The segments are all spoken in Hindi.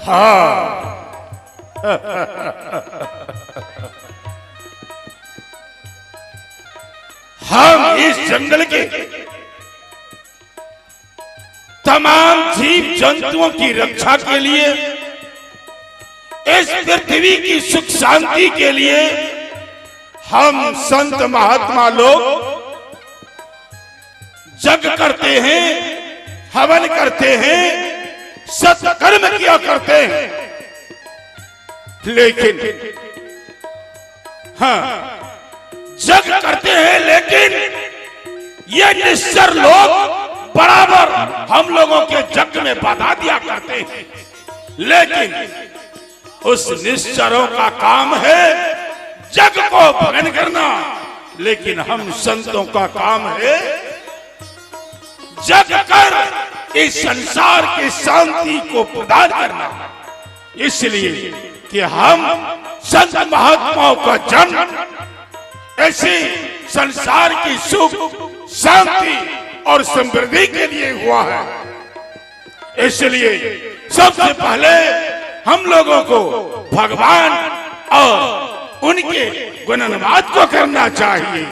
हाँ हम इस जंगल के तमाम जीव जंतुओं की रक्षा के लिए, इस पृथ्वी की सुख शांति के लिए हम संत महात्मा लोग यज्ञ करते हैं, हवन करते हैं, सत्कर्म किया करते हैं। लेकिन हाँ यज्ञ करते हैं, लेकिन ये निश्चर लोग बराबर हम लोगों के यज्ञ में बाधा दिया करते हैं। लेकिन उस निश्चरों का काम है यज्ञ को भंग करना, लेकिन हम संतों का काम है यज्ञ कर इस संसार की शांति को प्रदान करना। इसलिए कि हम संत महात्माओं का जन्म ऐसे संसार की सुख शांति और समृद्धि के लिए हुआ है। इसलिए सबसे पहले हम लोगों को भगवान और उनके गुणगान को करना चाहिए।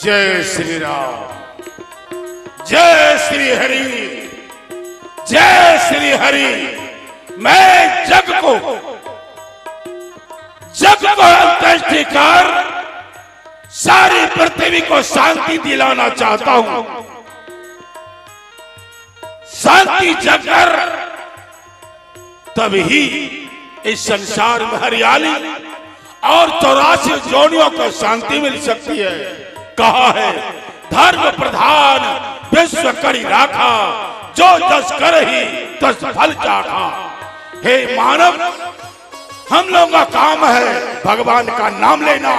जय श्री राम, जय श्री हरि, जय श्री हरि। मैं जग को अंत्येष्टि कर सारी पृथ्वी को शांति दिलाना चाहता हूं। शांति जगकर तभी इस संसार में हरियाली और 84 जोनियों को शांति मिल सकती है। कहा है धर्म प्रधान विश्व करी राखा, जो जस कर ही तस फल चाखा। हे मानव, हम लोगों का काम है भगवान का नाम लेना,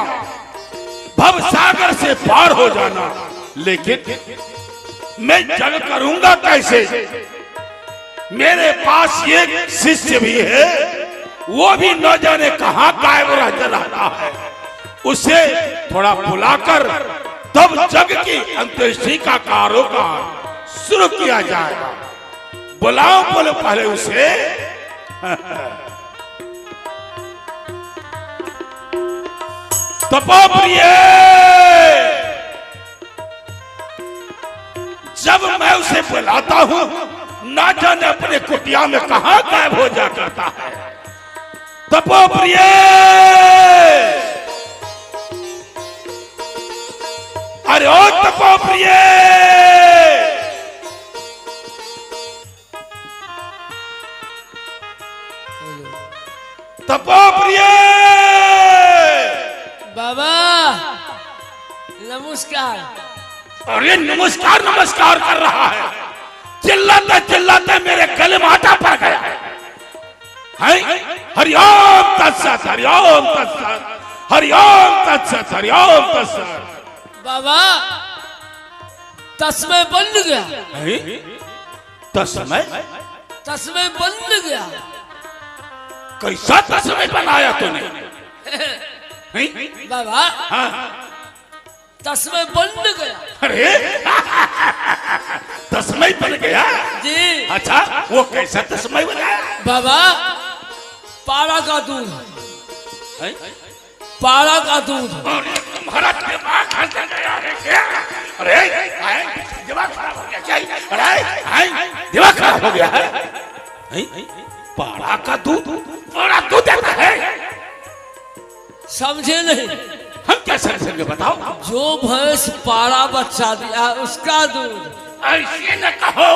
भव सागर से पार हो जाना। लेकिन मैं जग करूंगा कैसे? मेरे पास एक शिष्य भी है, वो भी न जाने कहां गायब रहता है। उसे थोड़ा बुलाकर तब जग की अंत्येष्टि का कारोबार शुरू किया जाएगा। बुलाओ बोलो पहले उसे। तपोप्रिय, जब मैं उसे बुलाता हूं ना जाने अपने कुटिया में कहां गायब हो जा करता है। तपोप्रिय, अरे ओ तपोप्रिय, तपोप्रिय। बाबा नमस्कार। अरे नमस्कार नमस्कार कर रहा है, चिल्लाते चिल्लाते मेरे गले में आटा पड़ गया है। हरिओम तत्सत, हरिओम तत्सत, हरिओम तत्सत, हरिओम तत्सत। बाबा तस्मै बन गया। तस्मै? तस्मै बन गया। कैसा तस्मै बनाया तूने? बाबा हाँ? तस्मै बन गया। अरे तस्मै बन गया जी। अच्छा, वो कैसा तस्मै बनाया? बाबा पारा का दूध, पारा का दूध। तुम्हारा दिमाग खराब गया है क्या? अरे दिमाग खराब हो गया क्या? अरे दिमाग खराब हो गया है? पारा का दूध, पारा दूध देता है? समझे नहीं? हम क्या समझेंगे बताओ? जो भैंस पारा बच्चा दिया उसका दूध। ऐसे न कहो।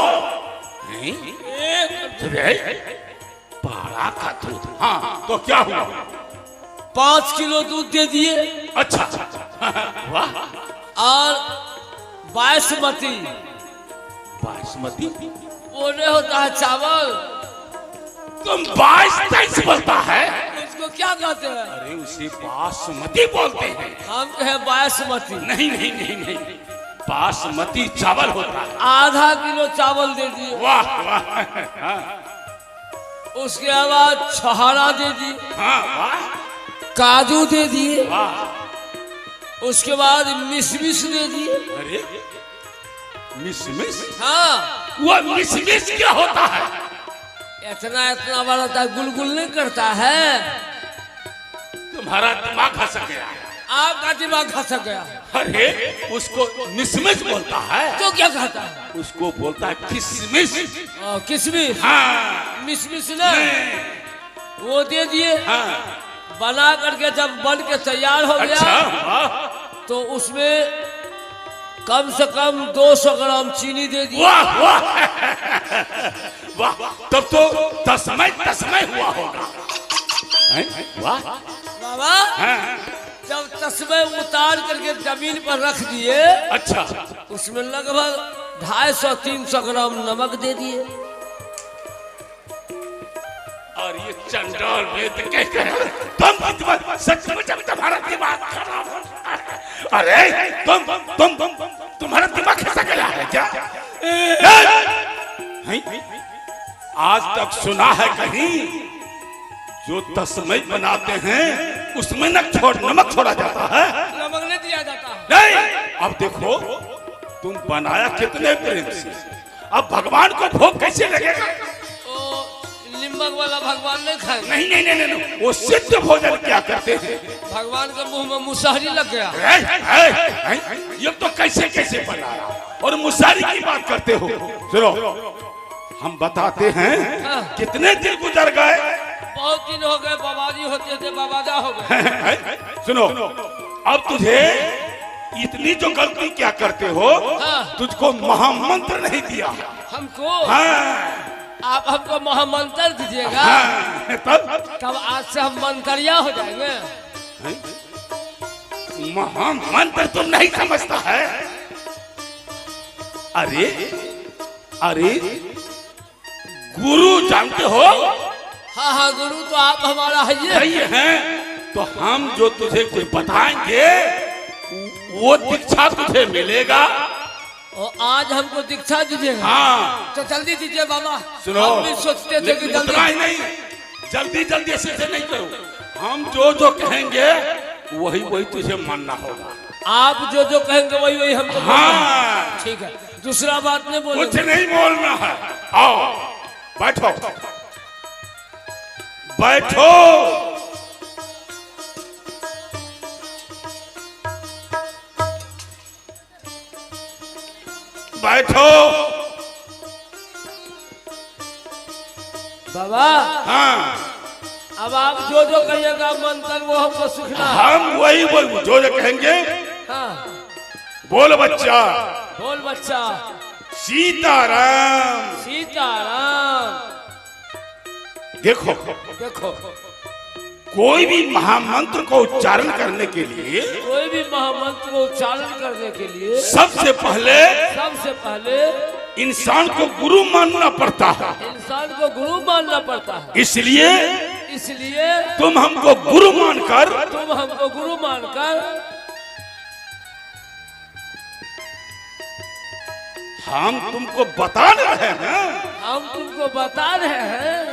पारा का दूध, हाँ तो क्या हुआ? 5 किलो दूध दे दिए। अच्छा वाह। और बासमती, बासमती वो नहीं होता है चावल। तुम 22-23 बोलता है? इसको क्या कहते हैं? अरे उसे बासमती बोलते हैं। हम कहे बासमती। नहीं नहीं नहीं नहीं, बासमती चावल होता है। आधा किलो चावल दे दिए। वाह वाह। हाँ उसके बाद छहारा दे दिए, हाँ वाह काजू दे दिए, वाह। उसके बाद मिसमिस दे दिए। अरे मिसमिस? हाँ वो मिसमिस क्या होता है? इतना इतना बड़ा था, गुलगुल नहीं करता है। तुम्हारा दिमाग खस गया। आपका दिमाग खसक गया। अरे उसको मिसमिस बोलता है। तो क्या कहता है? उसको बोलता है किसमिस। किसमिस? हाँ। मिसमिस ना, वो दे दिए। हाँ। बना करके जब बन के तैयार हो गया, अच्छा, तो उसमें कम से कम 200 ग्राम चीनी दे दी। वाह वाह वाह, तब तो तस्मै हुआ होगा। वाह बाबा, जब तस्मै उतार करके जमीन पर रख दिए, अच्छा, उसमें लगभग 250-300 ग्राम नमक दे दिए। और ये चंडाल वेद कहते हैं तुम सचमुच तुम्हारा दिमाग खराब है। अरे तुम्हारा दिमाग खसा गया है क्या? आज तक सुना है कहीं जो तस्मै बनाते हैं उसमें नमक छोड़ा जाता है? नमक नहीं दिया जाता। नहीं। अब देखो तुम बनाया कितने प्रेम से, अब भगवान को भोग कैसे लगेगा? निम्बक वाला भगवान नहीं खाए। नहीं नहीं नहीं नहीं, वो सिद्ध भोजन क्या करते हैं? भगवान के मुंह में मुसहरी लग गया। ये तो कैसे कैसे बनाया और मुसहरी की बात करते हो? सुनो, हम बताते हैं कितने दिन गुजर गए। बहुत दिन हो गए, बाबाजी होते थे, बाबाजा हो गए। सुनो, अब तुझे इतनी जो गलती क्या करते हो, तुझको महामंत्र नहीं दिया हमको। हाँ। आप हमको महामंत्र दीजिएगा। हाँ, तब आज से हम मंत्रिया हो जाएंगे। महामंत्र तुम नहीं समझता है? अरे अरे गुरु जानते हो? हाँ हाँ, गुरु तो आप हमारा हैं। तो हम जो तुझे कोई बताएंगे वो दीक्षा तुझे मिलेगा। और आज हमको दीक्षा दीजिएगा। हाँ। तो जल्दी दीजिए बाबा। सुनो, हम भी सोचते थे कि जल्दी ही नहीं, जल्दी ऐसे नहीं करो। हम जो कहेंगे वही वही तुझे मानना होगा। आप जो कहेंगे वही वही हमको। हाँ ठीक है, दूसरा बात नहीं बोलो। कुछ नहीं बोलना है। आओ बैठो बैठो। बैठो बाबा। हाँ। अब आप जो कहिएगा मंत्र वो हमको सीखना। हम वही जो कहेंगे। हाँ। बोल बच्चा। बोल बच्चा। सीताराम। सीताराम। देखो देखो, कोई भी महामंत्र को उच्चारण करने के लिए, कोई भी महामंत्र को उच्चारण करने के लिए सबसे पहले इंसान को गुरु मानना पड़ता है। इंसान को गुरु मानना पड़ता है। इसलिए तुम हमको गुरु मानकर हम तुमको बता रहे हैं।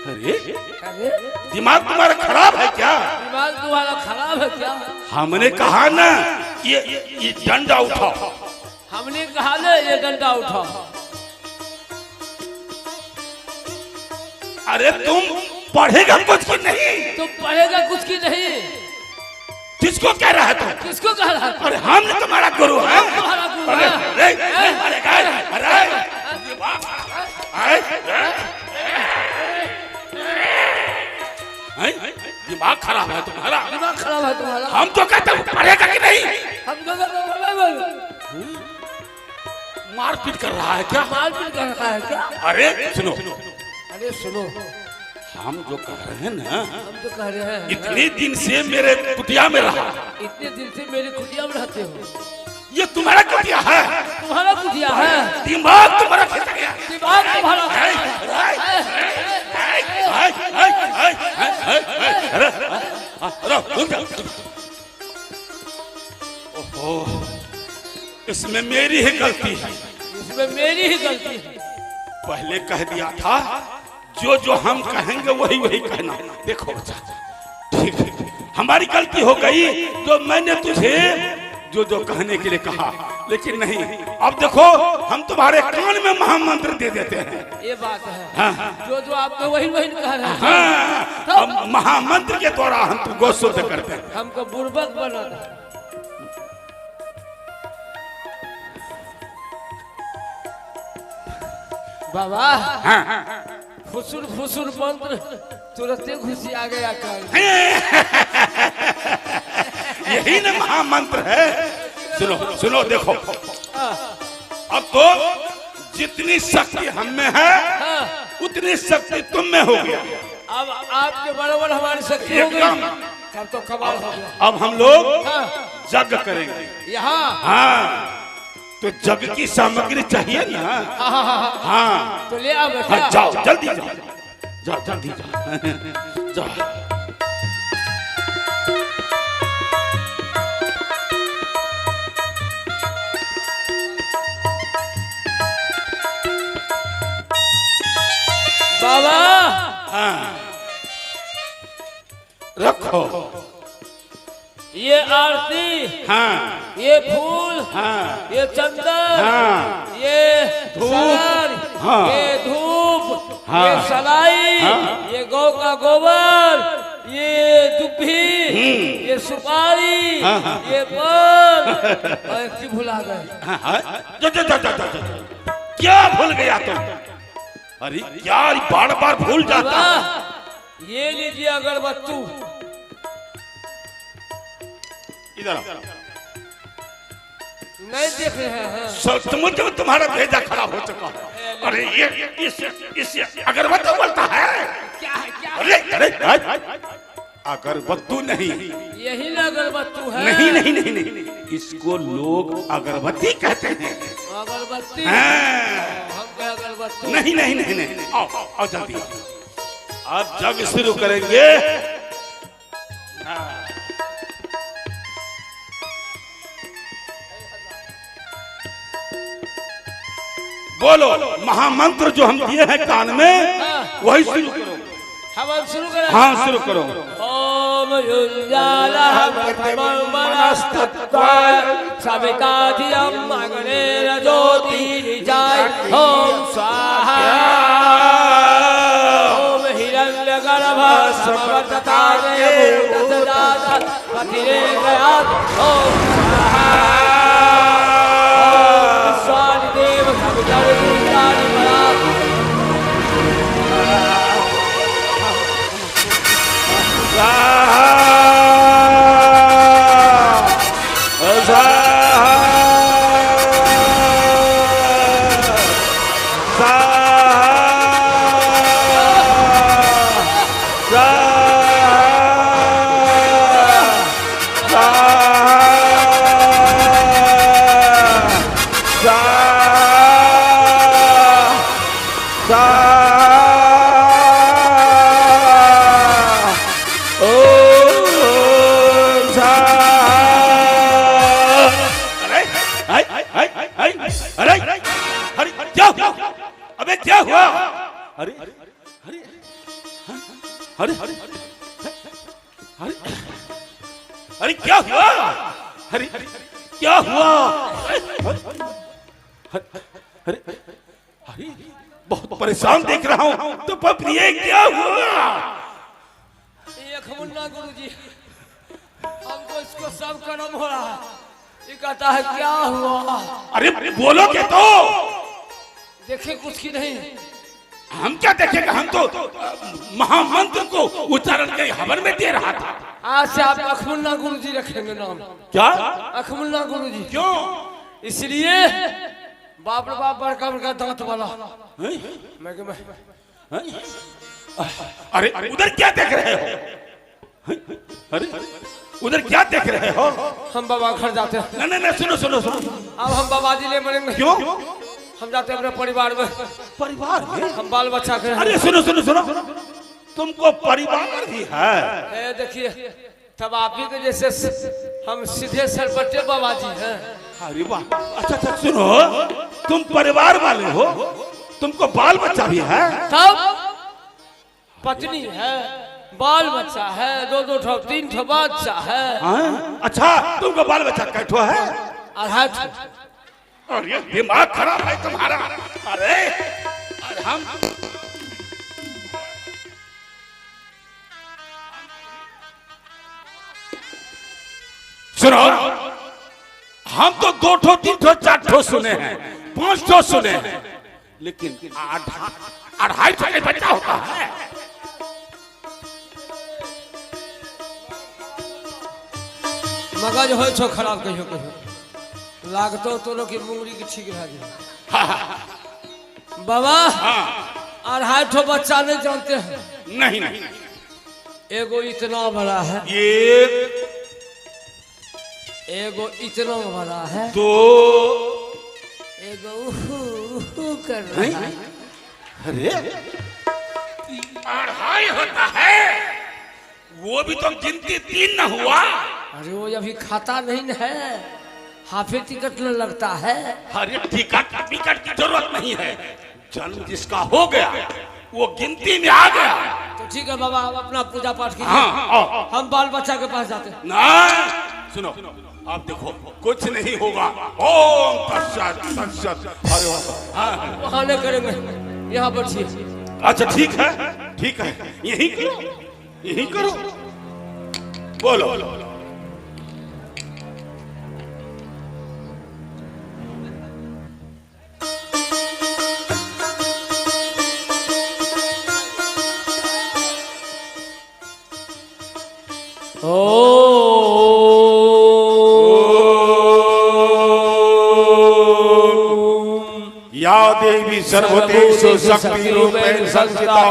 अरे दिमाग तुम्हारा खराब है क्या? दिमाग तुम्हारा खराब है क्या? हमने कहा ना ये डंडा उठाओ। हमने कहा ना ये डंडा उठाओ। अरे तुम पढ़ेगा कुछ की नहीं? तुम पढ़ेगा कुछ की नहीं? किसको कह रहा है तुम? किसको कह रहा है? अरे हम तुम्हारा गुरु है। तुम्हारा गुरु है। दिमाग खराब है तुम्हारा। हम तो कहते हैं पढ़ेगा कि नहीं? हम तो मारपीट कर रहा है क्या? मारपीट कर रहा है क्या? अरे सुनो, हम जो कह रहे हैं ना, इतने दिन से मेरे कुटिया में रहा। इतने दिन से मेरे कुटिया में रहते हो। ये तुम्हारा कुटिया है। तुम्हारा कुटिया है। दिमाग दिमाग तुम्हारा खिसक गया। दिमाग तुम्हारा। ओहो, इसमें मेरी ही गलती है। इसमें मेरी ही गलती है। पहले कह दिया था जो हम कहेंगे वही वही कहना। देखो बच्चा, ठीक है, हमारी गलती हो गई तो मैंने तुझे जो जो कहने के लिए कहा, लेकिन नहीं, अब देखो हम तुम्हारे कान में महामंत्र दे देते हैं। ये बात है। हाँ। जो जो आपने वही वही कह रहे हैं। हाँ, अब महामंत्र के द्वारा हम तुमको शुद्ध करते हैं। हमको बुर्बक बना था। बाबा हाँ। फुसुर फुसुर मंत्र तुरंत घुसी आ गया कर। यही ना महामंत्र है। सुनो सुनो, देखो अब तो जितनी शक्ति हम में है उतनी शक्ति तुम में हो गया। अब आपके बराबर हमारी शक्ति हो गई। तब तो कमाल हो गया। अब हम लोग यज्ञ करेंगे यहाँ। हाँ, तो यज्ञ की सामग्री चाहिए ना। हाँ, तो ले आओ बेटा। हाँ, जाओ जल्दी जाओ, जाओ जल्दी जाओ, जाओ। बाबा हाँ, रखो। ये आरती, हाँ, ये फूल, हाँ, ये चंदन, हाँ, ये धूप, सलार, हाँ, ये धूप, हाँ, ये सलाई, हाँ, ये गौ का गोबर, ये दुभी, ये सुपारी, हाँ, हाँ, ये बल, और एक चीज भुला गए। हाँ, हाँ, जा, जा, जा, जा, जा, जा। क्या भूल गया तुम? अरे क्या बार बार भूल जाता। बाबा ये लीजिए अगरबत्ती। इधर आओ। नहीं देख रहे हैं। सचमुच में तुम्हारा भेजा खराब हो चुका है। अरे ये इस अगरबत्ती बोलता है। क्या है क्या है? अरे अरे अगरबत्ती नहीं, यही ना अगरबत्ती है। नहीं नहीं नहीं नहीं, इसको लोग अगरबत्ती कहते हैं। अगरबत्ती। हाँ। हम कहे अगरबत्ती। नहीं नहीं नहीं नहीं, आओ आओ जल्दी आओ। अब जब शुरू करेंगे। हाँ। बोलो महामंत्र जो हम दिए हैं कान में, वही शुरू करो। हम शुरू करें। हाँ शुरू करो। ओम युज्जालः प्रथमं मनस्तत्त्वाय सविताधियं अग्नेर ज्योतिर्जाय ओम स्वाहा। ओम हिरण्यगर्भः समवर्तताय भूतसदात पतिरेकयात् ओम स्वाहा। ओम स्वादिदेव सवितर्दुर्गाणि बला। अरे क्या हुआ? अरे क्या हुआ? अरे अरे बहुत परेशान देख रहा हूँ। तो पप्रिय क्या हुआ? मुन्ना गुरुजी हमको इसको सब कर्म हो रहा है। ये कहता है क्या हुआ? अरे बोलो के तो। देखे कुछ की नहीं। हम क्या देखेंगे? हम तो महामंत्र को उच्चारण के हवन में दे रहा था। आज से आप अखमुन्ना गुरुजी रखेंगे नाम। क्या? अखमुन्ना गुरुजी। क्यों? इसलिए बाप रे बाप बड़का बड़का दांत वाला। अरे उधर क्या देख रहे हो? अरे उधर क्या देख रहे हो? हम बाबा घर जाते हैं। नहीं नहीं सुनो सुनो सुनो। अब हम बाबा जी ले मरेंगे। क्यों? हम जाते हैं अपने परिवार में। परिवार में? हम बाल बच्चा के। अरे सुनो सुनो सुनो, तुमको परिवार भी है? देखिए तब आप ही के जैसे हम सीधे सरपटे बाबा जी हैं। अरे वाह, अच्छा अच्छा सुनो, तुम परिवार वाले हो, तुमको बाल बच्चा भी है? तब पत्नी है। बाल बच्चा है, 2-2 ठो 3 ठो बच्चा है। हाँ? अच्छा तुमको बाल बच्चा कैठो है? 2.5 ठो। और ये दिमाग खराब है तुम्हारा। अरे हम सुनो, हम तो 2 ठो 3 ठो 4 ठो सुने हैं, 5 ठो सुने हैं, लेकिन 2.5 ठो का बच्चा होता है। मगज हो छो खराब कहियो कहियो लागतो तो लोग की मुंगरी की ठीक रह गई। बाबा 2.5 ठो बच्चा नहीं जानते हैं? नहीं नहीं, एगो इतना बड़ा है, एगो इतना बड़ा है, 2 एगो उहू कर रहा है। अरे 2.5 होता है, वो भी तो गिनती 3 न हुआ। अरे वो अभी खाता नहीं न है, हाफे टिकट न लगता है। अरे टिकट की जरूरत नहीं है, जन्म जिसका हो गया वो गिनती में आ गया। तो ठीक है बाबा, आप अपना पूजा पाठ कीजिए। हाँ, हम बाल बच्चा के पास जाते हैं। नहीं सुनो, आप देखो कुछ नहीं होगा। ओम तत्सत तत्सत। अरे वहाँ नहीं करेंगे, यहाँ बैठिए। अच्छा ठीक है, ठीक है, यही करो, यही करो। बोलो या देवी सर्वदेषु शक्ति रूपेण संस्थिता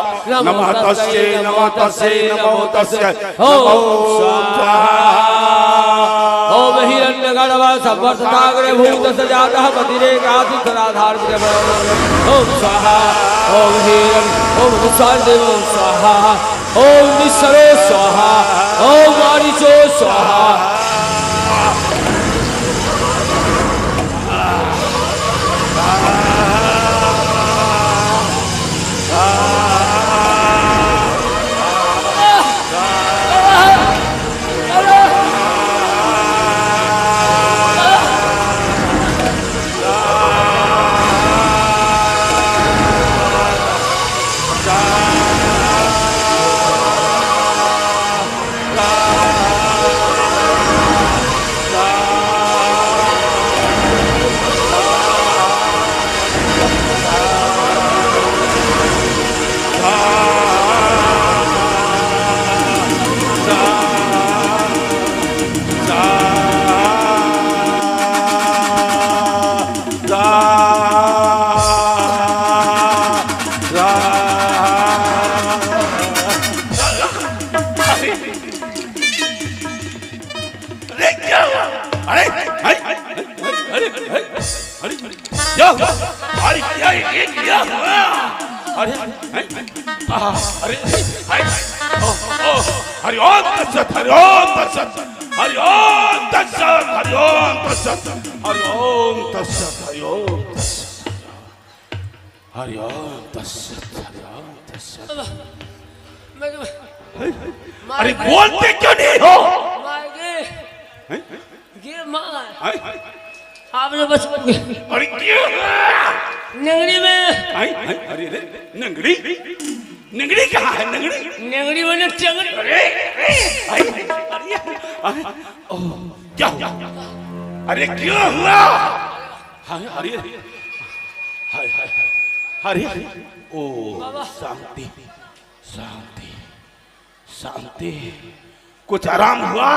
नमः तस्यै नमः तस्यै नमो तस्यै ओम स्वाहा। ओम हिरण्यगर्भः संवर्धताग्रे भूतस्य जातः पतिरेकाधिकराधार ओम स्वाहा। ओम हिरण्य ओम निस्वादेव स्वाहा। ओम निस्सरो स्वाहा। ओम वारिचो स्वाहा। हरिओम तत्सत हरिओम तत्सत हरिओम तत्सत हरिओम तत्सत हरिओम तत्सत हरिओम तत्सत हरिओम तत्सत हरिओम तत्सत। अरे बोलते क्यों नहीं हो? आपने बस अरे क्यों नगरी में अरे नंगड़ी नंगड़ी कहाँ है? नंगड़ी नगरी में चंगड़ी। अरे क्या हुआ? अरे क्यों हुआ? अरे अरे ओ शांति शांति शांति। कुछ आराम हुआ?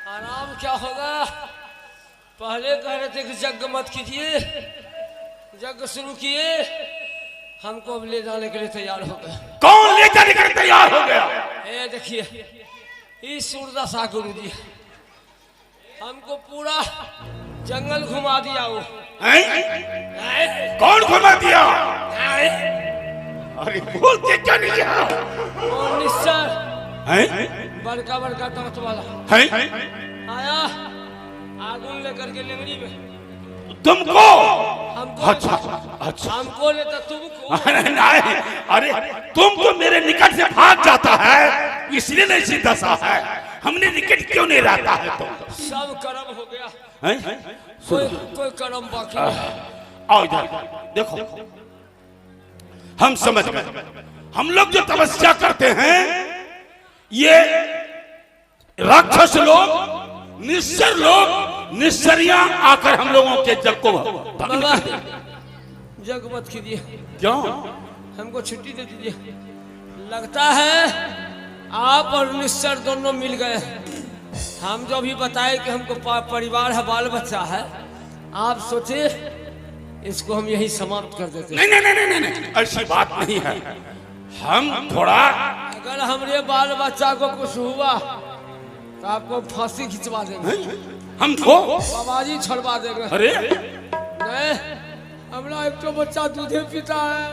आराम क्या होगा? पहले कह रहे थे कि यज्ञ मत कीजिए, यज्ञ शुरू किए, हमको अब ले जाने के लिए तैयार हो गया। कौन ले जाने के लिए तैयार हो गया? ये देखिए, इस सूरदास गुरु जी हमको पूरा जंगल घुमा दिया। वो कौन घुमा दिया? अरे बोलते क्या नहीं? बड़का बड़का टॉर्च वाला आया, आगुन लेकर के लेंगड़ी में। तुमको हमको अच्छा अच्छा। हमको नहीं तो तुमको। अरे नहीं, अरे तुम तो मेरे निकट से भाग जाता है, इसलिए नहीं सीधा सा है। हमने निकट क्यों नहीं रहता है तुम? सब कर्म हो गया, हैं? कोई कर्म बाकी नहीं। आओ इधर देखो, हम समझ गए। हम लोग जो तपस्या करते हैं, ये राक्षस लोग, निश्चर लोग, निश्चरियां आकर हम लोगों के जग को बाबा जग मत कीजिए, क्यों? हमको छुट्टी दे दीजिए। लगता है आप और निश्चर दोनों मिल गए। हम जो भी बताए कि हमको परिवार है, बाल बच्चा है, आप सोचे इसको हम यही समाप्त कर देते। नहीं नहीं नहीं नहीं नहीं, ऐसी बात नहीं है। हम थोड़ा, अगर हमरे बाल बच्चा को कुछ हुआ तो आपको फांसी खिंचवा देंगे, हमको बाबा जी छड़वा देंगे। अरे नहीं, हमारा एक तो बच्चा दूध पीता है,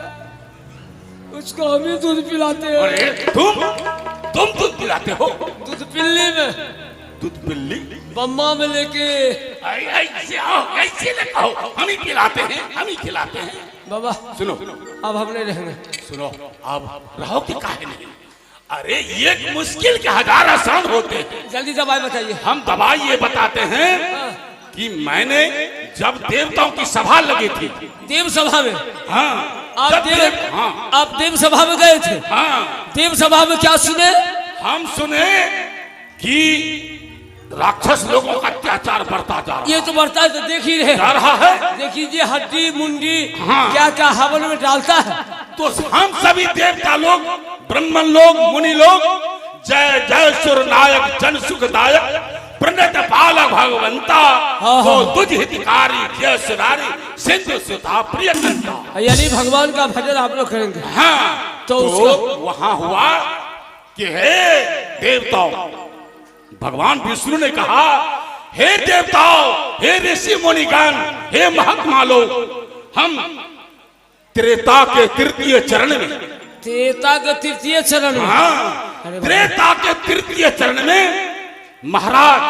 उसको हम ही दूध पिलाते हैं। अरे तुम दूध पिलाते हो? दूध पिल्ली में, दूध पिल्ली बम्मा में लेके। ऐसे न कहो, हम ही पिलाते हैं, हम ही खिलाते हैं। बाबा सुनो, अब हम नहीं रहेंगे। सुनो, आप रहो कि काहे नहीं? अरे ये मुश्किल के 1000 आसान होते हैं। जल्दी दवाई बताइए। हम दवाई ये बताते हैं कि मैंने जब देवताओं की सभा लगी थी, देव सभा में, हाँ, आप देव सभा में गए थे? हाँ, देव सभा में क्या सुने? हम सुने कि राक्षस लोगों का अत्याचार बढ़ता जा रहा है। ये तो बढ़ता है, तो देख ही रहे जा रहा है। देखिए हड्डी मुंडी हाँ। क्या क्या हवन में डालता है। तो हम सभी देवता लोग, ब्रह्मन लोग, मुनि लोग, जय जय सुर नायक जन सुखदायक प्रणत पालक भगवंता को तुझ हितकारी जय सुरारी सिंधु सुधा प्रिय कंता। यानी भगवान का भजन आप लोग करेंगे? हाँ, तो वहां हुआ कि हे देवताओं, भगवान विष्णु ने कहा, हे देवताओं, हे ऋषि मुनिगण, हे महात्मा लोग, हम त्रेता के तृतीय चरण में, त्रेता के तृतीय चरण में, हाँ, त्रेता के तृतीय चरण में महाराज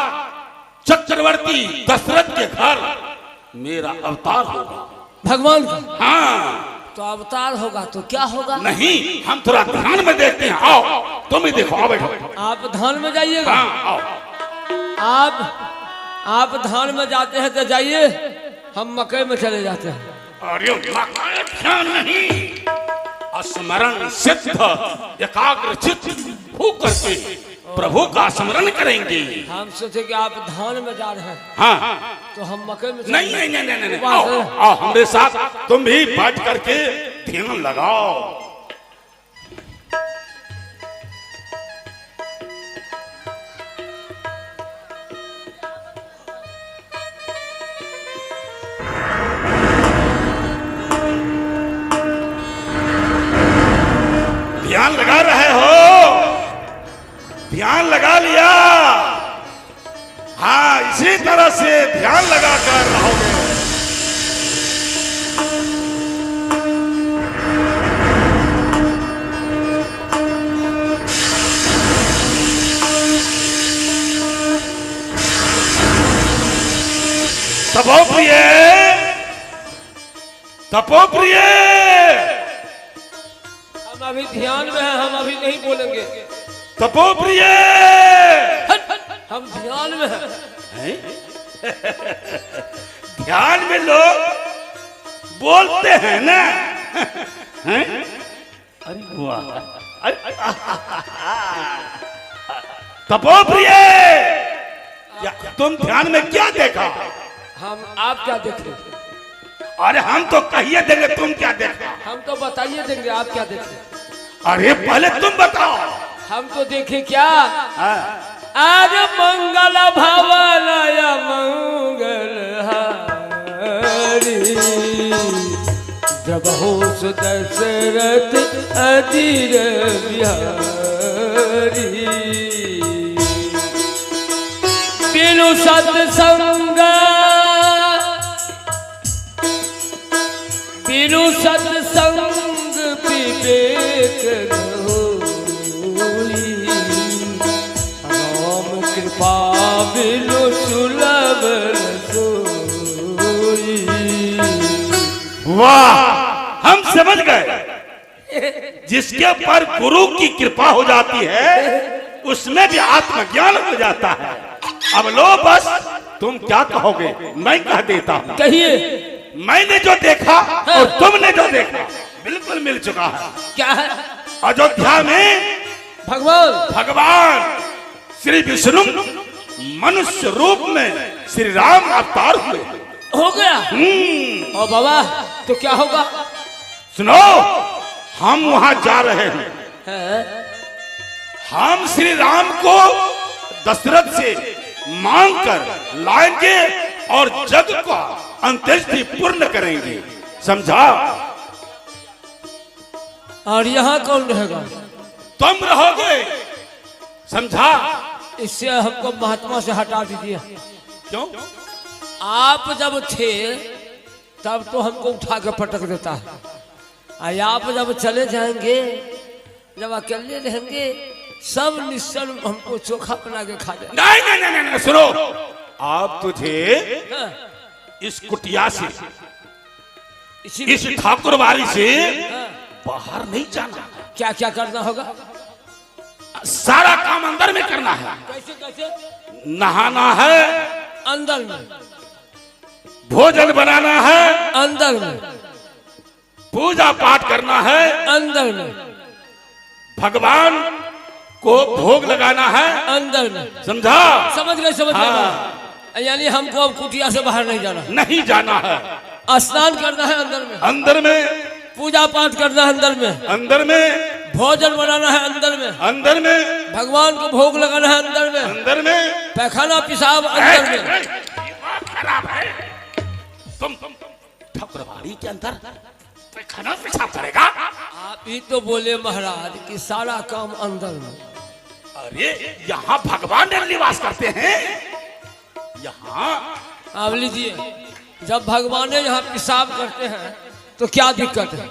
चक्रवर्ती दशरथ के घर मेरा अवतार होगा। भगवान का? हाँ। तो अवतार होगा तो क्या होगा? नहीं, हम थोड़ा ध्यान में देखते हैं। आओ, तुम ही देखो, आओ बैठो। आप ध्यान में जाइएगा। हाँ, आओ। आप ध्यान में जाते हैं तो जाइए, हम मकई में चले जाते हैं। अरे ध्यान नहीं, स्मरण सिद्ध एकाग्र चित्त होकर के प्रभु का स्मरण करेंगे। हम सोचे कि आप ध्यान में जा रहे हैं। हाँ, तो हम मकई में नहीं नहीं नहीं नहीं, नहीं। आओ, आओ हमारे साथ, तुम भी बैठ करके ध्यान लगाओ। ध्यान लगा रहे हो? ध्यान लगा लिया? हाँ, इसी तरह से ध्यान लगा कर रहोगे। तपोप्रिय, तपोप्रिय, हम अभी ध्यान में हैं, हम अभी नहीं बोलेंगे। तपोप्रिय, हम ध्यान में हैं। ध्यान में लोग बोलते हैं ना। हैं? अरे वाह, तपोप्रिय, तुम ध्यान में क्या देखा? आप क्या देखे? अरे हम तो कहिए देंगे, तुम क्या देखा? हम तो बताइए देंगे, आप क्या देखे? अरे पहले तुम बताओ। हम तो देखे क्या? आज मंगल भवन मंगल हरि, जब हो दशरथ अधीर बिहारी, बिनु सत्संग, बिनु सत्संग विवेक होई, राम कृपा बिनु सुलभ सोई। जिसके पर गुरु की कृपा हो जाती है उसमें भी आत्मज्ञान हो जाता है। अब लो बस, तुम क्या कहोगे मैं कह देता हूँ। कहिए। मैंने जो देखा और तुमने जो देखा बिल्कुल मिल चुका है। क्या है? अयोध्या में भगवान श्री विष्णु मनुष्य रूप में श्री राम अवतार हुए। हो गया। और बाबा तो क्या होगा? सुनो, हम वहां जा रहे हैं। हम श्री राम को दशरथ से मांग कर लाएंगे और जग को अंत्येष्टि पूर्ण करेंगे, समझा? और यहाँ कौन रहेगा? तुम रहोगे, समझा? इससे हमको महात्मा से हटा दीजिए। क्यों? आप जब थे तब तो हमको उठा के पटक देता है, और आप जब चले जाएंगे, जब अकेले रहेंगे, सब निश्चल हमको चोखा बना के खा जाए। नहीं नहीं नहीं नहीं, सुनो, आप तुझे इस कुटिया से, इस ठाकुरबाड़ी से बाहर नहीं जाना। क्या क्या करना होगा? सारा काम अंदर में करना है। कैसे कैसे? नहाना है अंदर में, भोजन बनाना है अंदर में, पूजा पाठ करना है अंदर में, भगवान को भोग लगाना है अंदर में, समझा? समझ गए समझ गए। यानी हमको अब कुटिया से बाहर नहीं जाना, नहीं जाना है। स्नान करना है अंदर में, अंदर में पूजा पाठ करना है अंदर में, अंदर में भोजन बनाना है अंदर में, अंदर में भगवान को भोग लगाना है अंदर में, अंदर में पैखाना पेशाब अंदर में। खराब है। तुम ठाकुरबाड़ी के अंदर पैखाना पेशाब करेगा? आप ही तो बोले महाराज कि सारा काम अंदर में। अरे यहाँ भगवान निवास करते हैं। यहाँ आप लीजिए, जब भगवान यहाँ पेशाब करते हैं तो क्या दिक्कत है?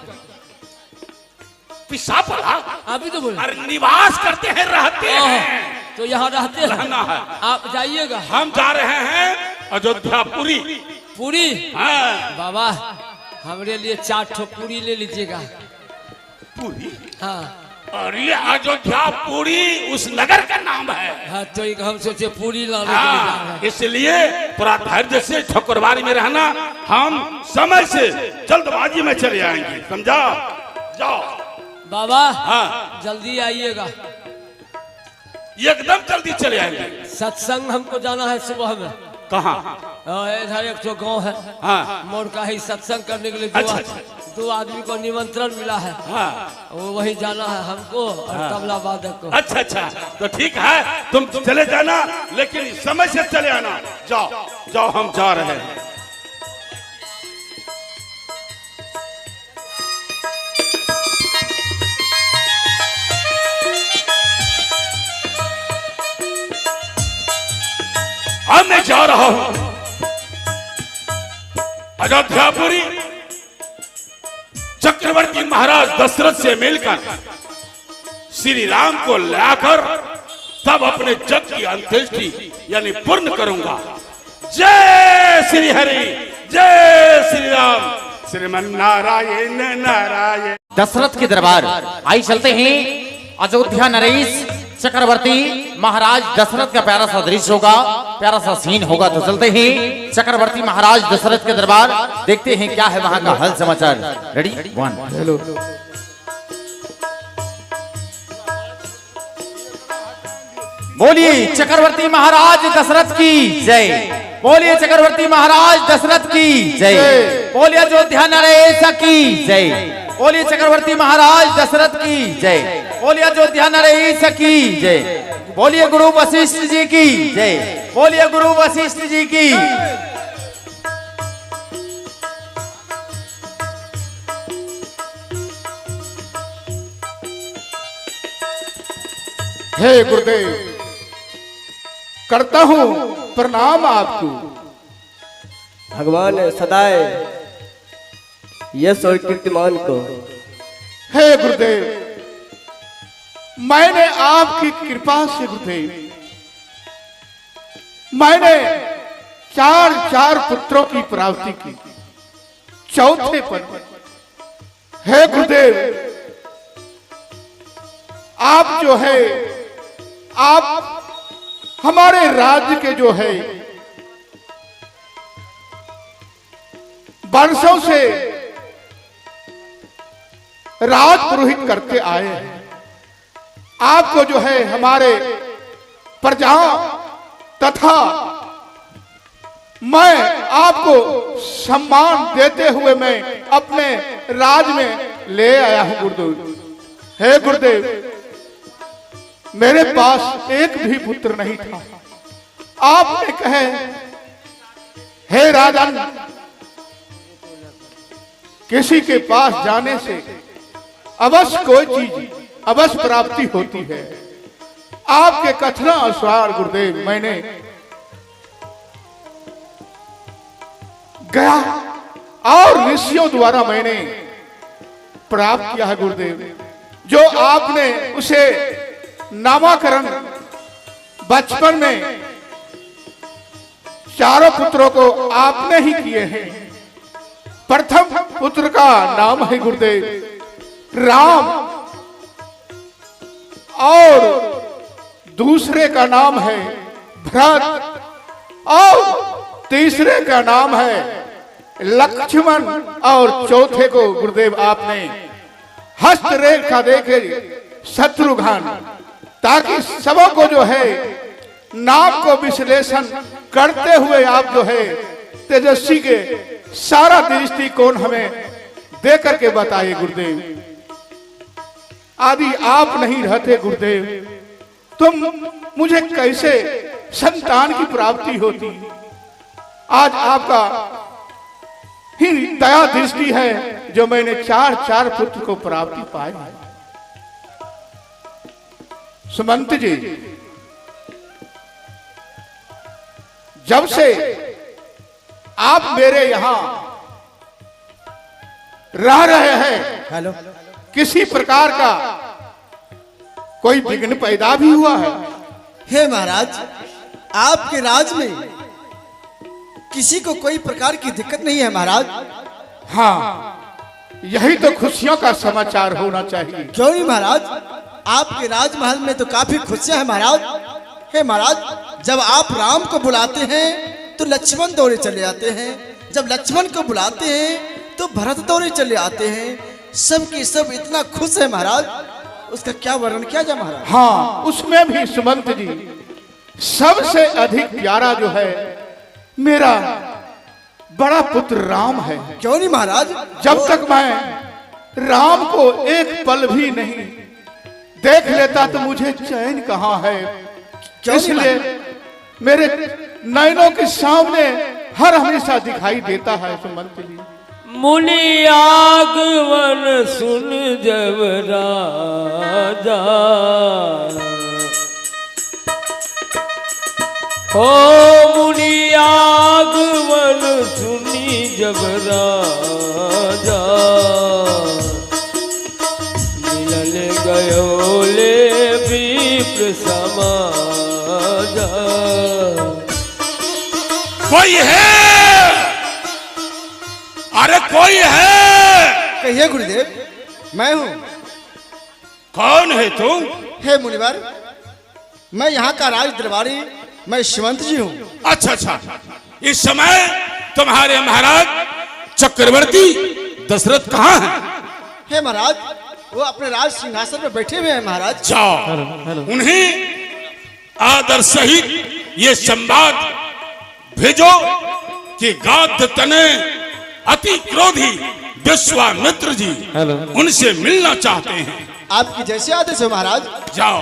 पेशाब पड़ा? आप ही तो बोले। अरे निवास करते हैं, रहते हैं, तो यहाँ रहते हैं, रहना है। आप जाइएगा। हम जा रहे हैं अयोध्या पुरी। पूरी? हाँ। बाबा हमरे लिए 4 ठो पूरी ले लीजिएगा। पुरी? हाँ। अरे अयोध्या पुरी उस नगर का नाम है। हाँ, तो एक हम सोचे पूरी लाने के लिए जा रहे हैं। इसलिए पूरा धैर्य से ठाकुरबाड़ी में रहना। हम समय से जल्दबाजी में चले आएंगे, समझा? जाओ बाबा। हाँ, जल्दी आइएगा, एकदम जल्दी चले आएंगे। सत्संग हमको जाना है सुबह में। कहाँ? इधर एक तो गाँव है, हाँ। मोर का ही सत्संग करने के लिए अच्छा, दो आदमी को निमंत्रण मिला है। हाँ। वो वही जाना है हमको और तबला वादक को। अच्छा अच्छा, तो ठीक है, तुम चले जाना, लेकिन समय से चले आना। जाओ जाओ, हम जा रहे हैं। अब मैं जा रहा हूं अयोध्यापुरी। चक्रवर्ती महाराज दशरथ से मिलकर श्री राम को लाकर तब अपने जग की अंत्येष्टि यानी पूर्ण करूंगा। जय श्री हरि, जय श्री राम, श्रीमन नारायण नारायण। दशरथ के दरबार आई चलते हैं। अयोध्या नरेश चक्रवर्ती महाराज दशरथ का प्यारा सा दृश्य होगा, प्यारा सा सीन होगा। तो चलते हैं चक्रवर्ती महाराज दशरथ के दरबार, देखते हैं क्या है वहां का हाल समाचार। Ready 1 hello. बोलिए चक्रवर्ती महाराज दशरथ की जय। बोलिए चक्रवर्ती महाराज दशरथ की जय। बोलिए अयोध्या नरेश की जय। बोलिए चक्रवर्ती महाराज दशरथ की जय। बोलिए अयोध्या नरेश की जय। बोलिए गुरु वशिष्ठ जी की जय। बोलिए गुरु वशिष्ठ जी की। हे गुरुदेव, करता हूँ प्रणाम आपको। भगवान सदाए यश और कीर्तिमान को। हे गुरुदेव, मैंने आपकी कृपा से गुरुदेव, मैंने 4 पुत्रों की प्राप्ति की। चौथे पर हे गुरुदेव, आप जो है, आप हमारे राज्य के जो है वर्षों से राज पुरोहित करते आए हैं। आपको जो है हमारे प्रजाओं तथा मैं आपको सम्मान देते हुए मैं अपने राज में ले आया हूं गुरुदेव। हे गुरुदेव, मेरे पास एक भी पुत्र नहीं था। आपने कहे, हे राजन, किसी के पास जाने से अवश्य कोई चीज अवश्य प्राप्ति होती है। आपके कथना अनुसार गुरुदेव मैंने गया और ऋषियों द्वारा मैंने प्राप्त किया है गुरुदेव। जो आपने उसे नामकरण बचपन में चारों पुत्रों को आपने ही किए हैं। प्रथम पुत्र का नाम है गुरुदेव राम और दूसरे का नाम है भरत और तीसरे का नाम है लक्ष्मण और चौथे को गुरुदेव आपने हस्तरेखा देके शत्रुघ्न, ताकि सबों को जो है नाम को विश्लेषण करते हुए आप जो है तेजस्वी के सारा दृष्टिकोण हमें दे करके बताइए गुरुदेव। आदि आप नहीं रहते गुरुदेव, तुम मुझे कैसे संतान की प्राप्ति होती। आज आपका ही दया दृष्टि है जो मैंने चार पुत्र को प्राप्ति पाई। सुमंत जी, जब से आप मेरे यहां रह रहे हैं, हेलो, किसी प्रकार का कोई विघ्न पैदा भी हुआ है? हे महाराज, आपके राज में किसी को कोई प्रकार की दिक्कत नहीं है महाराज। हाँ, यही तो खुशियों का समाचार होना चाहिए। क्यों नहीं महाराज, आपके राजमहल में तो काफी खुशियां हैं महाराज। हे महाराज, जब आप राम को बुलाते हैं तो लक्ष्मण दौड़े चले आते हैं, जब लक्ष्मण को बुलाते हैं तो भरत दौड़े चले आते हैं। सब के सब इतना खुश है महाराज, उसका क्या वर्णन किया जाए महाराज। हाँ, उसमें भी सुमंत जी सबसे अधिक प्यारा जो है मेरा बड़ा पुत्र राम है। क्यों नहीं महाराज, जब तक मैं राम को एक पल भी नहीं देख लेता तो मुझे चैन कहाँ है। इसलिए मेरे नयनों के सामने हर हमेशा दिखाई देता है सुमंत जी। मुनि आगमन सुन जब राजा, हो मुनि आगमन सुनी जब राजा, मिलन गयो ले विप्र समाजा। कोई है? अरे कोई है? कहिए गुरुदेव, मैं हूँ। कौन है तुम? हे मुनिवर, मैं यहाँ का राज दरबारी, मैं शिवंत जी हूँ। अच्छा अच्छा, इस समय तुम्हारे महाराज चक्रवर्ती दशरथ कहाँ हैं? हे महाराज, वो अपने राज सिंहासन पर बैठे हुए हैं महाराज। जाओ उन्हें आदर सहित ये संवाद भेजो कि गाध तने अति क्रोधी विश्वामित्र जी उनसे मिलना चाहते हैं। आपकी जैसे आदेश हो महाराज। जाओ।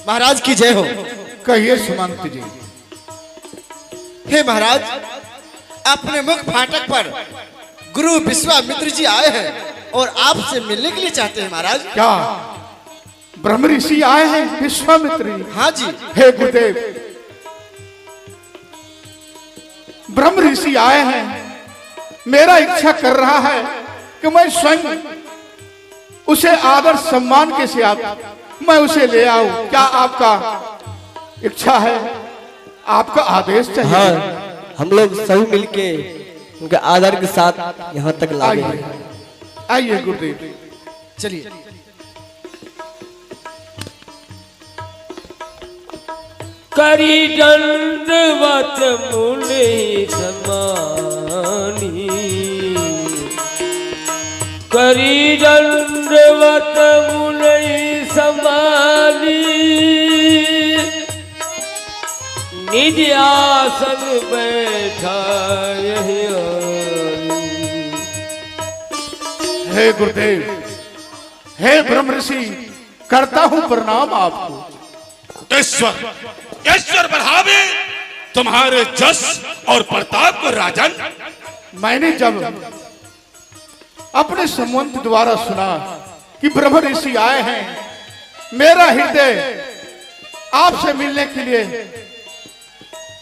महाराज की जय हो। कहिए सुमंत जी। हे महाराज, अपने मुख फाटक पर गुरु विश्वामित्र जी आए हैं और आपसे मिलने के लिए चाहते हैं महाराज। क्या ब्रह्म ऋषि आए हैं विश्वामित्र जी? हाँ जी। हे गुरुदेव, ब्रह्म ऋषि आए हैं। मेरा इच्छा कर रहा है कि मैं स्वयं उसे आदर सम्मान के साथ मैं उसे ले आऊं। क्या आपका इच्छा है? आपका आदेश चाहिए? हाँ, हम लोग सभी मिलके उनके आदर के साथ यहाँ तक लाए आइए आइए गुरुदेव। चलिए करी दंडवत मुनि समानी, करी दंडवत मुनि समानी, निज आसन बैठा यही हे गुरुदेव, हे ब्रह्म ऋषि, करता हूं प्रणाम आपको। ईश्वर ईश्वर बढ़ावे तुम्हारे जस और प्रताप को राजन। मैंने जब अपने संबंध द्वारा सुना कि ब्रह्म ऋषि आए हैं, मेरा हृदय आपसे मिलने के लिए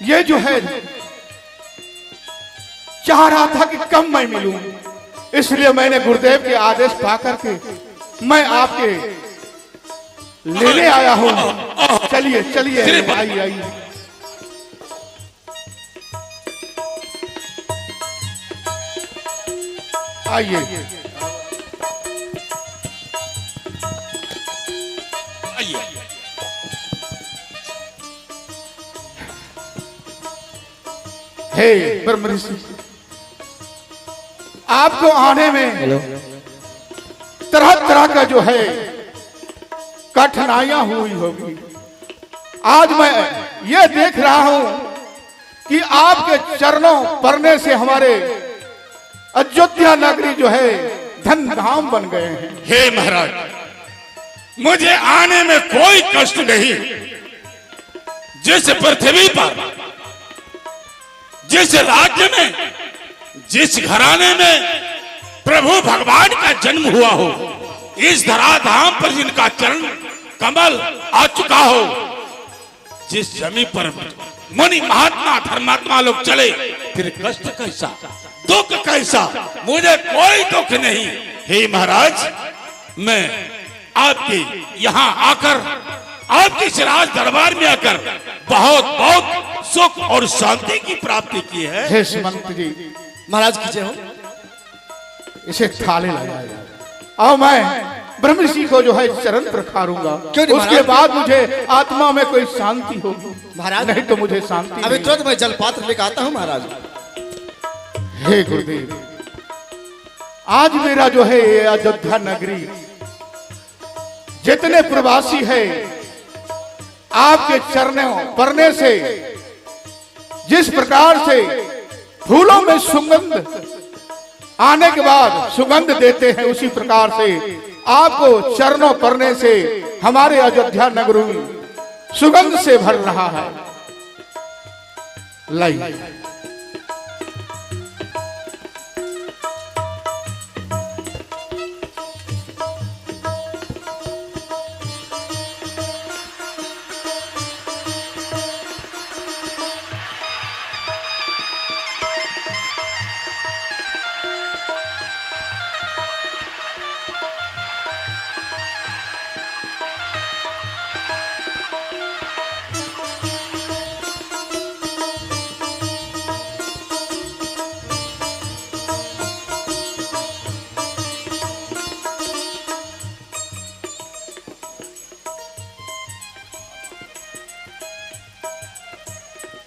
ये जो है चाह रहा था कि कब मैं मिलूं, इसलिए मैंने गुरुदेव के आदेश पाकर के मैं आपके लेने आया हूं। चलिए चलिए आइए आइए। आइए आइए। हे ब्रह्म ऋषि, आपको आने में तरह तरह का जो है कठिनाइयां हुई होगी। आज मैं ये देख रहा हूं कि आपके चरणों पड़ने से हमारे अयोध्या नगरी जो है धन धाम बन गए हैं। हे महाराज, मुझे आने में कोई कष्ट नहीं। जिस पृथ्वी पर, जिस राज्य में, जिस घराने में प्रभु भगवान का जन्म हुआ हो, इस धराधाम पर जिनका चरण कमल आ चुका हो, जिस जमीन पर मुनि महात्मा धर्मात्मा लोग चले, फिर कष्ट कैसा, दुख कैसा, मुझे कोई दुख नहीं। हे महाराज, मैं आपके यहाँ आकर, आपके इस राज दरबार में आकर बहुत बहुत सुख और शांति की प्राप्ति की है। हे सुमंत जी, महाराज की जय हो। इसे थाले लगाया और मैं ब्रह्म ऋषि को जो है चरण प्रखारूंगा। क्यों नहीं उसके महाराज? बाद मुझे आत्मा में कोई शांति होगी। महाराज, नहीं तो मुझे शांति अभी नहीं। तुरंत मैं जलपात्र लेकर आता हूँ महाराज। हे गुरुदेव, आज मेरा जो है ये अयोध्या नगरी, जितने प्रवासी है, आपके चरणों पड़ने से जिस प्रकार से फूलों में सुगंध आने के बाद सुगंध देते हैं, उसी प्रकार से आपको चरणों पड़ने से हमारे अयोध्या नगरी सुगंध से भर रहा है। लाई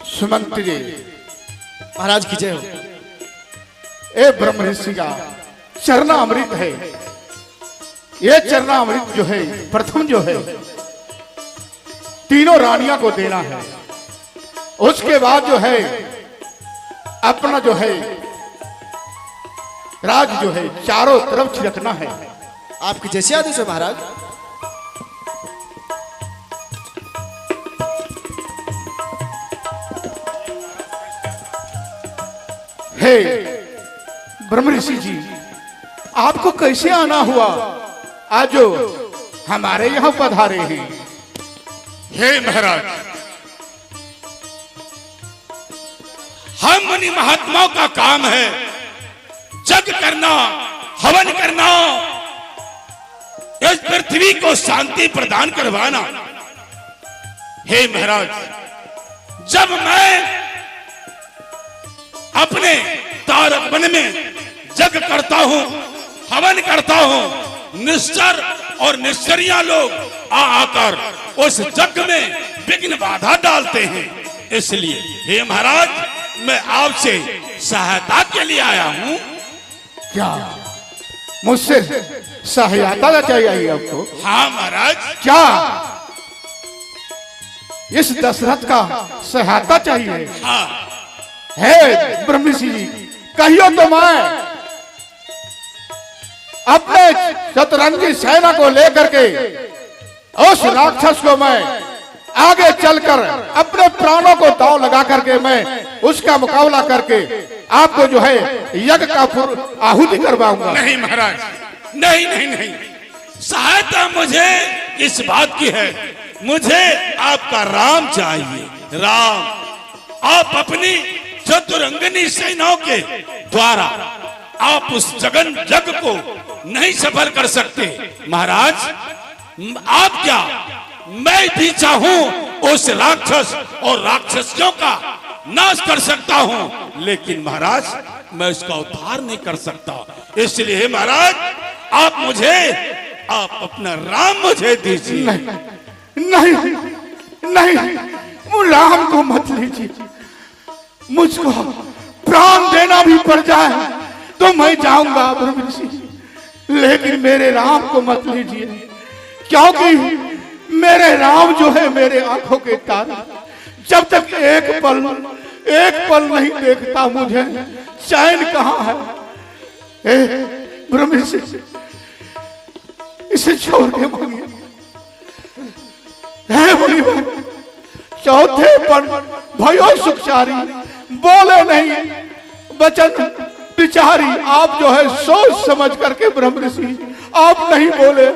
सुमंत जी, महाराज की जय हो। ए ब्रह्म ऋषि का चरणामृत है। ये चरणामृत जो है प्रथम जो है तीनों रानियां को देना है। उसके बाद जो है अपना जो है राज जो है चारों तरफ छिड़कना है। आपकी जैसे आदेश हो महाराज। हे ब्रह्म ऋषि जी, आपको कैसे आना हुआ? आज जो हमारे यहाँ पधारे हैं। हे महाराज, हम मुनि महात्माओं का काम है जग करना, हवन करना, इस पृथ्वी को शांति प्रदान करवाना। हे महाराज, जब मैं अपने तारक यज्ञ करता हूँ, हवन करता हूँ, निश्चर और निश्चरिया लोग आकर उस यज्ञ में विघ्न बाधा डालते हैं। इसलिए हे महाराज, मैं आपसे सहायता के लिए आया हूँ। क्या मुझसे सहायता चाहिए आपको? हाँ महाराज। क्या इस दशरथ का सहायता चाहिए? हाँ। हे ब्रह्मषि जी, कहियो तो मैं अपने शतरंजी सेना को लेकर के उस राक्षस को मैं आगे चलकर अपने प्राणों को दांव लगा करके मैं उसका मुकाबला करके आपको जो है यज्ञ का आहुति करवाऊंगा। नहीं महाराज, नहीं नहीं नहीं, सहायता मुझे इस बात की है, मुझे आपका राम चाहिए। राम, आप अपनी चतुरंगनी सेनाओं के द्वारा आप उस जगन यज्ञ को नहीं सफल कर सकते। महाराज, आप क्या, मैं भी चाहूं उस राक्षस और राक्षसियों का नाश कर सकता हूं, लेकिन महाराज मैं उसका उद्धार नहीं कर सकता। इसलिए महाराज, आप अपना राम मुझे दीजिए। नहीं नहीं नहीं, वो राम को मत लीजिए। मुझको प्राण देना भी पड़ जाए तो मैं जाऊंगा ब्रह्मषि, लेकिन मेरे राम को मत लीजिए, क्योंकि मेरे राम जो है मेरे आंखों के तारे। जब तक एक पल नहीं देखता, मुझे चैन कहाँ है? ब्रह्मषि, इसे छोड़ के मांगिए। चौथे पन भयो सुखचारी, बोले नहीं वचन विचारी। आप जो है सोच समझ करके ब्रह्मषि आप नहीं बोले।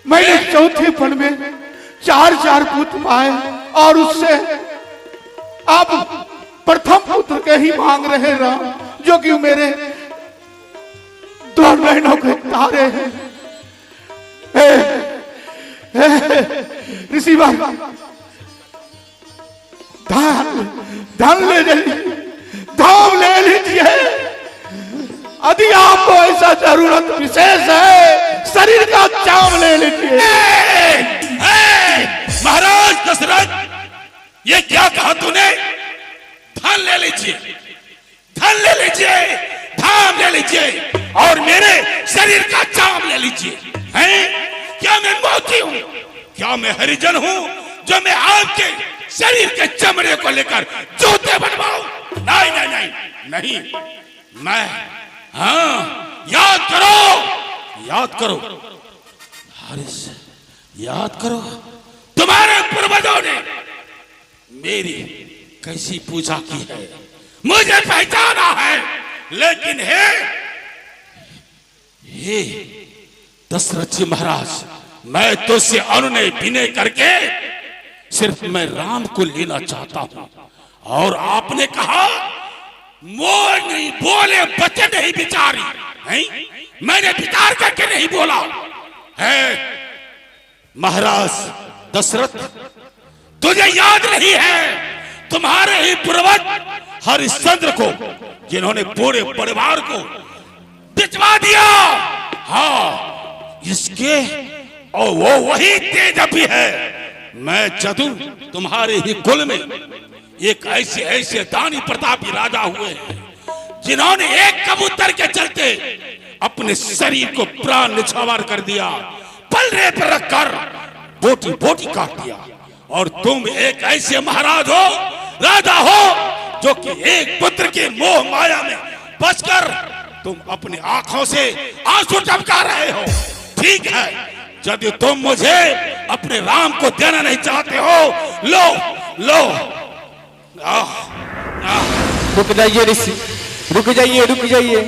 मैंने चौथे पन में 4 पुत्र पाए और उससे आप प्रथम पुत्र के ही मांग रहे राम, जो कि मेरे 2 नैनों के तारे हैं। ऋषि बाबा, धन ले लीजिए। यदि आपको ऐसा जरूरत विशेष है, शरीर का चाम ले लीजिए। महाराज दशरथ, ये क्या कहा तूने? धन ले लीजिए, धन ले लीजिए, धाम ले लीजिए और मेरे शरीर का चाम ले लीजिए। हैं? क्या मैं मोती हूं? क्या मैं हरिजन हूं जो मैं आपके शरीर के चमड़े को लेकर जूते बनवाऊं? नहीं नहीं नहीं नहीं, मैं, हाँ, याद करो हारिस, याद करो, तुम्हारे पूर्वजों ने मेरी कैसी पूजा की है, मुझे पहचाना है। लेकिन हे दशरथ जी महाराज, मैं तुझसे अनुनय विनय करके सिर्फ मैं राम को लेना चाहता हूं, और आपने कहा मोर नहीं बोले बच्चे नहीं बिचारी। नहीं, मैंने विचार करके नहीं बोला है। महाराज दशरथ, तुझे याद नहीं है तुम्हारे ही पूर्वज हरिश्चंद्र को, जिन्होंने पूरे परिवार को बिचवा दिया? हाँ, इसके और वो वही तेज भी है। मैं चतुर तुम्हारे ही कुल में एक ऐसे दानी प्रतापी राजा हुए हैं, जिन्होंने एक कबूतर के चलते अपने शरीर को प्राण निछावर कर दिया, पलड़े पर रखकर बोटी बोटी काट दिया। और तुम एक ऐसे महाराज हो, राजा हो, जो कि एक पुत्र के मोह माया में बचकर तुम अपनी आंखों से आंसू टपका रहे हो। ठीक है, यदि तुम मुझे अपने राम को देना नहीं चाहते हो, लो रुक जाइए ऋषि, रुक जाइए, रुक जाइए,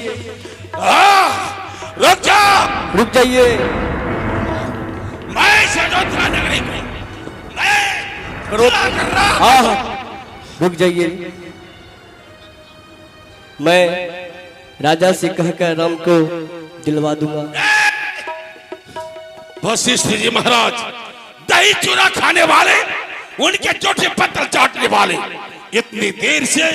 रुक जा, रुक जाइए। मैं अयोध्या नगरी में कर रहा। हाँ, रुक जाइए। मैं राजा से कहकर राम को दिलवा दूंगा। वशिष्ठ जी महाराज, दही चूरा खाने वाले, उनके चोटे पत्थर चाटने वाले, इतनी देर से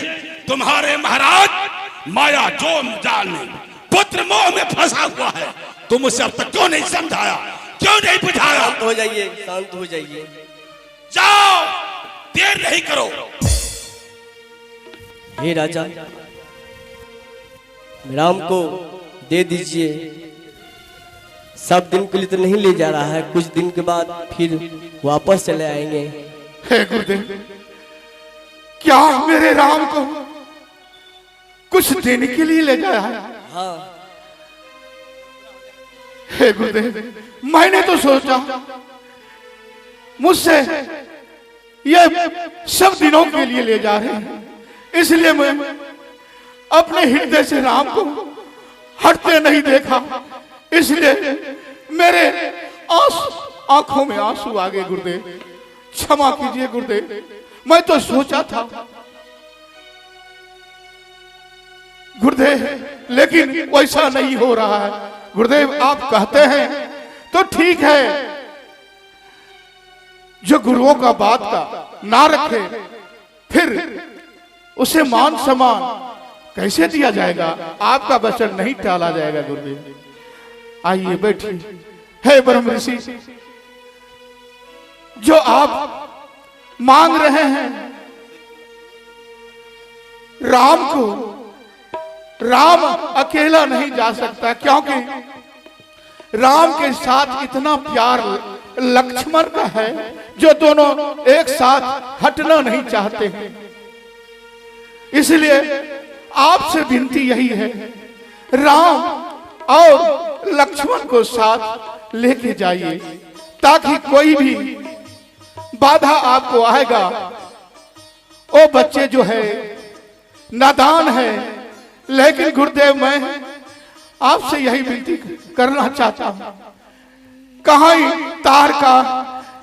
तुम्हारे महाराज माया जोम जाल में पुत्र मोह में फंसा हुआ है। तुम उसे अब तक क्यों नहीं समझाया, क्यों नहीं बुझाया? शांत हो जाइए, शांत हो जाइए। जाओ, देर नहीं करो। हे राजा, राम को दे दीजिए। सब दिन के लिए तो नहीं ले जा रहा है, कुछ दिन के बाद फिर वापस चले आएंगे। हे गुरुदेव, क्या मेरे राम को कुछ देने के लिए ले जाया है? हाँ, हे गुरुदेव, मैंने तो सोचा मुझसे ये सब दिनों के लिए ले जा रहे हैं, इसलिए मैं अपने हृदय से राम को हटते नहीं देखा, इसलिए मेरे आंखों में आंसू आ गए। गुरुदेव क्षमा कीजिए गुरुदेव, मैं तो सोचा था गुरुदेव, लेकिन वैसा नहीं हो रहा है। गुरुदेव आप कहते हैं तो ठीक है, जो गुरुओं का बात का ना रखे फिर उसे मान सम्मान कैसे दिया जाएगा? आपका वचन नहीं टाला जाएगा। गुरुदेव आइए बैठिए। हे ब्रह्म ऋषि, जो आप मांग रहे हैं राम को, राम अकेला नहीं जा सकता, क्योंकि राम के साथ इतना प्यार लक्ष्मण का है जो दोनों एक साथ हटना नहीं चाहते हैं। इसलिए आपसे विनती यही है, राम और लक्ष्मण को साथ लेके जाइए, ताकि कोई भी बाधा आपको आएगा, वो बच्चे जो है नादान है। लेकिन गुरुदेव मैं आपसे यही विनती करना चाहता हूं, कहां तार का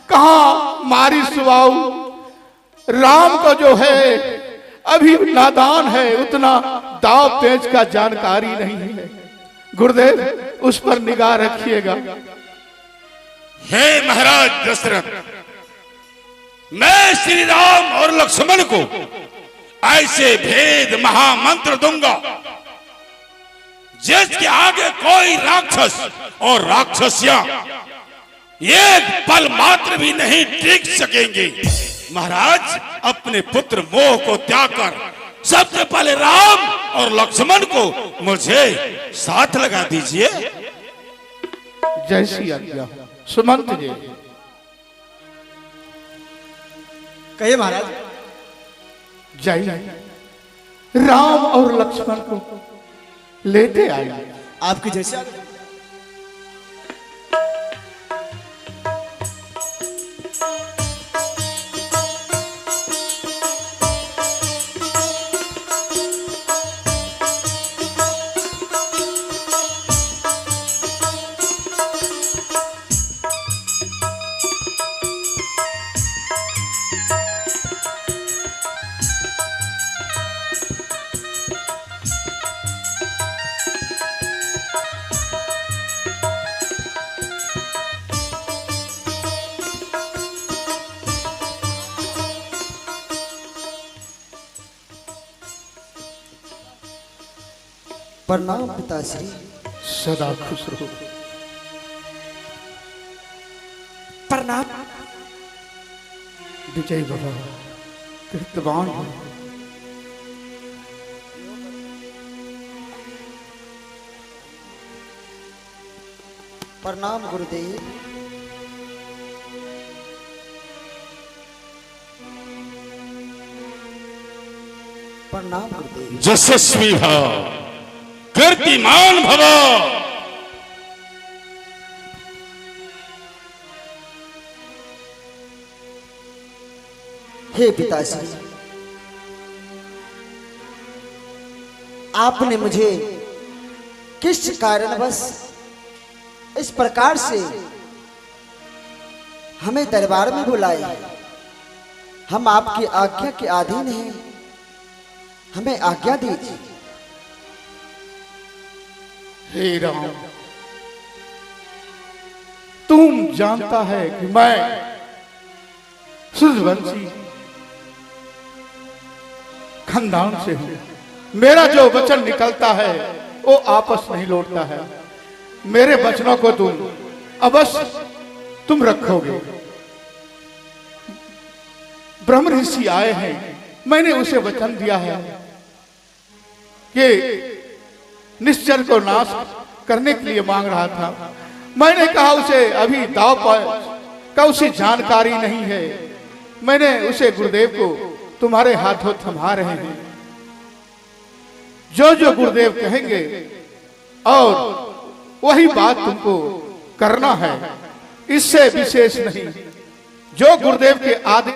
कहां मारी सुवाऊ, राम को जो है अभी नादान है, उतना दाव पेच का जानकारी नहीं है। गुरुदेव उस पर निगाह रखिएगा। हे महाराज दशरथ, मैं श्री राम और लक्ष्मण को ऐसे भेद महामंत्र दूंगा जिसके आगे कोई राक्षस और राक्षसियां एक पल मात्र भी नहीं टिक सकेंगे। महाराज अपने पुत्र मोह को त्याग कर सबसे पहले राम और लक्ष्मण को मुझे साथ लगा दीजिए। जैसी आज्ञा। सुमंत जी कहिए महाराज। जाइए राम और लक्ष्मण को लेते आइए। आपकी जैसी आज्ञा। प्रणाम पिताश्री। सदा खुश रहो। प्रणाम। विजय बाबा कीर्तवान हो। प्रणाम गुरुदेव। प्रणाम गुरुदेव। यशस्वी भव, कीर्तिमान भव। हे पिताश्री, आपने मुझे किस कारणवश इस प्रकार से हमें दरबार में बुलाया? हम आपकी आज्ञा के अधीन हैं, हमें आज्ञा दीजिए। हे राम, तुम जानता है कि मैं सूर्यवंशी खानदान से हूं। मेरा जो वचन निकलता है वो आपस नहीं लौटता है। मेरे वचनों को अवश्य तुम रखोगे। ब्रह्म ऋषि आए हैं, मैंने उसे वचन दिया है कि निश्चल को नाश करने के लिए मांग रहा था। मैंने कहा उसे अभी दाव का उसे जानकारी नहीं है। मैंने उसे गुरुदेव को तुम्हारे हाथों थमा रहे हैं। जो जो गुरुदेव कहेंगे और वही बात तुमको करना है, इससे विशेष नहीं। जो गुरुदेव के आदेश